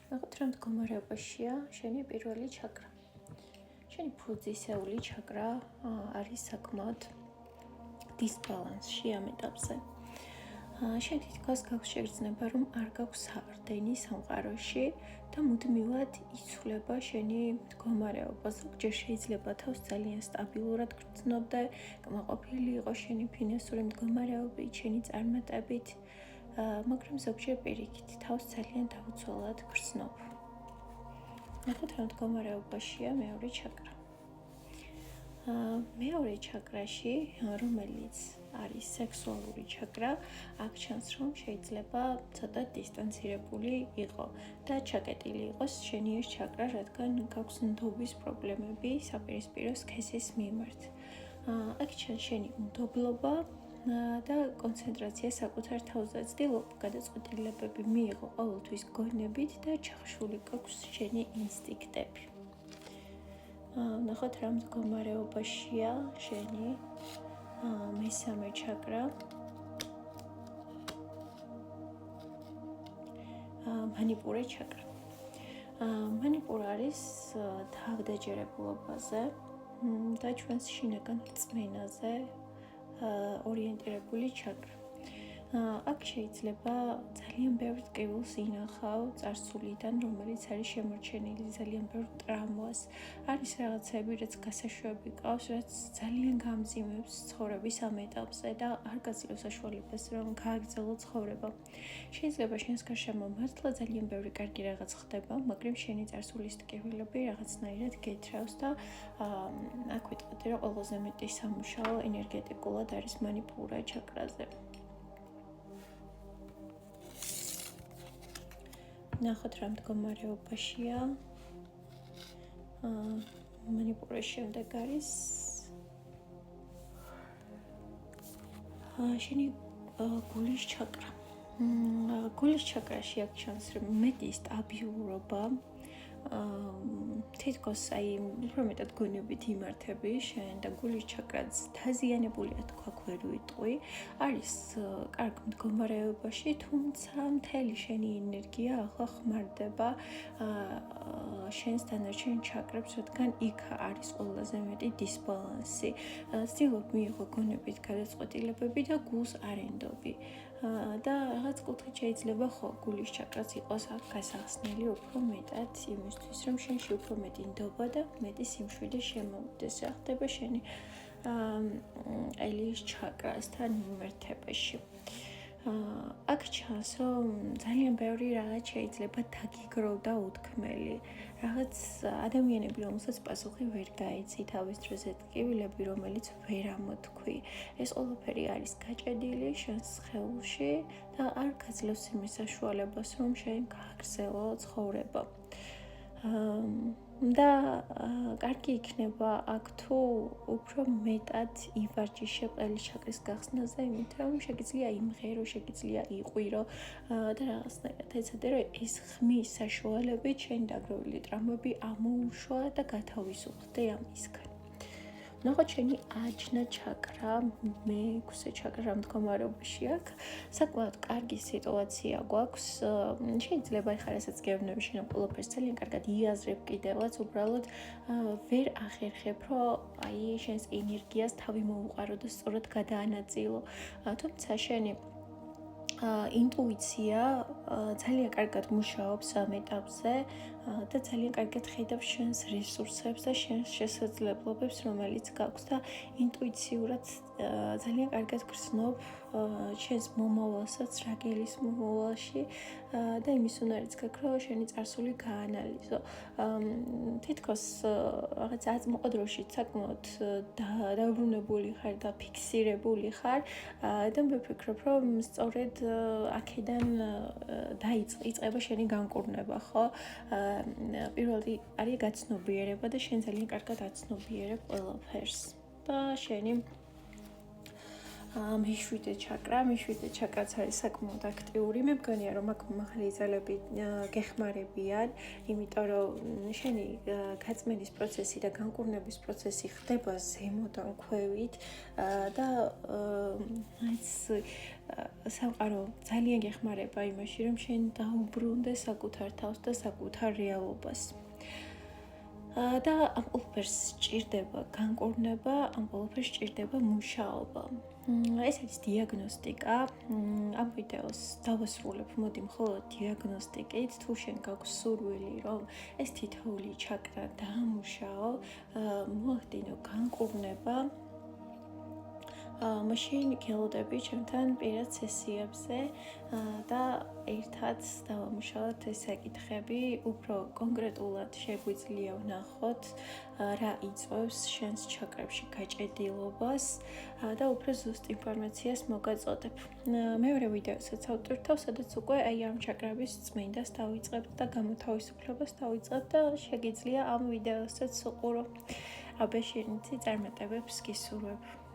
ნახოთ რა მდგომარეობაშია შენი პირველი ჩაკრა. შენი ფუძისეული ჩაკრა არის საკმაოდ დისბალანსში ამ ეტაპზე. შენ თითქოს გაქვს შეგრძნება, რომ არ გაქვს საყრდენი სამყაროში და მუდმივად იცვლება შენი მდგომარეობა. ზოგჯერ შეიძლება თავს ძალიან სტაბილურად გრძნობდე, კმაყოფილი იყო შენი ფინანსური მდგომარეობით, შენი წარმატებით, მაგრამ ზოგჯერ პირიქით თავს ძალიან დაუცველად გრძნობ. ნახოთ რა მდგომარეობაშია მეორე ჩაკრა. მეორე ჩაკრაში, რომელიც არის სექსუალური ჩაკრა, აქ ჩანს, რომ შეიძლება ცოტა დისტანცირებული იყო და ჩაკეტილი იყოს შენი ეს ჩაკრა, რადგან გაქვს ნდობის პრობლემები საპირისპირო სქესის მიმართ. აქ ჩანს შენი უნდობლობა და კონცენტრაცია საკუთარ თავზე, ცდილობ გადაწყვეტილებები მიიღო ყოველთვის გონებით და ჩახშული გაქვს შენი ინსტინქტები. ნახოთ რა მდგომარეობაშია შენი მესამე ჩაკრა. მანიპურე ჩაკრა. მანიპურა არის თავდაჯერებულობაზე და ჩვენს შინაგან რწმენაზე ორიენტირებული ჩაკრა. აქ შეიძლება ძალიან ბევრ ტკივილს ინახავ წარსულიდან, რომელიც არის შემორჩენილი ძალიან ბევრ ტრამვას. არის რაღაცები, რაც გასაშვები ყავს, რაც ძალიან გამძიმებს ცხოვრების ამ ეტაპზე და არ გაძლევს საშუალებას, რომ გააგრძელო ცხოვრება. შეიძლება შენს გარშემო მართლა ძალიან ბევრი კარგი რაღაც ხდება, მაგრამ შენი წარსულის ტკივილები რაღაცნაირად გეთრავს და აქ ვიტყოდი, რომ ყველაზე მეტი სამუშაო ენერგეტიკულად არის მანიპურა ჩაკრაზე. ნახოთ რა მდგომარეობაშია. მანიპურების შემდეგ არის შენი გულის ჩაკრა. გულის ჩაკრაში აქ ჩანს, რომ მეტი სტაბილურობა, თითქოს უფრო მეტად გონებით იმართები შენ და გულის ჩაკრაც დაზიანებულია, თქვა ვერ ვიტყვი, არის კარგ მდგომარეობაში, თუმცა მთელი შენი ენერგია ახლა ხმარდება შენს დანარჩენ ჩაკრებს, რადგან იქ არის ყველაზე მეტი დისბალანსი. ცდილობ მიიღო გონებით გადაწყვეტილებები და გულს არ ენდობი. და რაღაც კუთხით შეიძლება ხო გულის ჩაკრაც იყოს აქ გასახსნელი უფრო მეტად იმისთვის, რომ შენში უფრო მეტი ნდობა და მეტი სიმშვიდე შემოვიდეს. რა ხდება შენი ელის ჩაკრასთან მიმართებაში. აქ ჩანს, რომ ძალიან ბევრი რაღაც შეიძლება დაგიგრო და უთქმელი. რაღაც ადამიანები, რომელსაც პასუხი ვერ გაიცი, თავის დროზე ტკივილები, რომელიც ვერ ამოთქვი. ეს ყველაფერი არის გაჭედილი შენს სხეულში და არ გაძლევს იმის საშუალებას, რომ შენ გააგრძელო ცხოვრება. და კარგი იქნება აქ თუ უფრო მეტად ივარჯიშებ ყელი ჩაკრის გახსნაზე, იმით რომ შეგიძლია იმღერო, შეგიძლია იყვირო და რაღაცნაირად ეცადე, რომ ეს ხმის საშუალებით შენ დაგროვილი ტრამვები ამოუშვა და გათავისუფლდე ამისგან. ნახოთ შენი აჯნა ჩაკრა, მეექვსე ჩაკრა მდგომარეობაში აქ საკმაოდ კარგი სიტუაცია გვაქვს. შეიძლება ეხლა რასაც გეუბნები, შენ ყველაფერს ძალიან კარგად იაზრებ კიდევაც, უბრალოდ ვერ ახერხებ, რომ შენს ენერგიას თავი მოუყარო და სწორად გადაანაწილო. თუმცა შენი ინტუიცია ძალიან კარგად მუშაობს ამ ეტაპზე და ძალიან კარგად ხედავს შენს რესურსებს და შენს შესაძლებლობებს, რომელიც გაქვს და ინტუიციურად ძალიან კარგად გრძნობ შენს მომავალსაც, რა გელის მომავალში და იმის უნარიც გაქვს, რომ შენი წარსული გაანალიზო. თითქოს რაღაც აწმყო დროში საკმაოდ დაბრუნებული ხარ და ფიქსირებული ხარ და ვფიქრობ, რომ სწორედ აქედან იწყება შენი განკურნება, ხო? პირველი არის გაცნობიერება და შენ ძალიან კარგად აცნობიერებ ყველაფერს და შენი მეშვიდე ჩაკრაც არის საკმაოდ აქტიური. მე მგონია რომ აქ მაღალი ძალები გეხმარებიან, იმიტომ რომ შენი გაწმენდის პროცესი და განკურნების პროცესი ხდება ზემოდან ქვევით და სამყარო ძალიან გეხმარება იმაში, რომ შენ დაუბრუნდე საკუთარ თავს და საკუთარ რეალობას. და ამ ყველაფერს სჭირდება განკურნება, ამ ყველაფერს სჭირდება მუშაობა. ეს არის დიაგნოსტიკა. ამ ვიდეოს დავასრულებ მოდი მხოლოდ დიაგნოსტიკით. თუ შენ გაქვს სურვილი, რომ ეს თითოეული ჩაკრა დაამუშაო, მოახდინო განკურნება, მაშინ გელოდები ჩემთან პირად სესიებზე და ერთად დავამუშავოთ ეს საკითხები, უფრო კონკრეტულად შეგვიძლია ვნახოთ რა იწვევს შენს ჩაკრებში გაჭედილობას და უფრო ზუსტ ინფორმაციას მოგაწოდებ. მეორე ვიდეოსაც ავტვირთავ, სადაც უკვე აი ამ ჩაკრების წმენდას დავიწყებთ და გამოთავისუფლებას დავიწყებთ და შეგიძლია ამ ვიდეოსაც უყურო. აბა შენიცი წარმატებებს გისურვებ.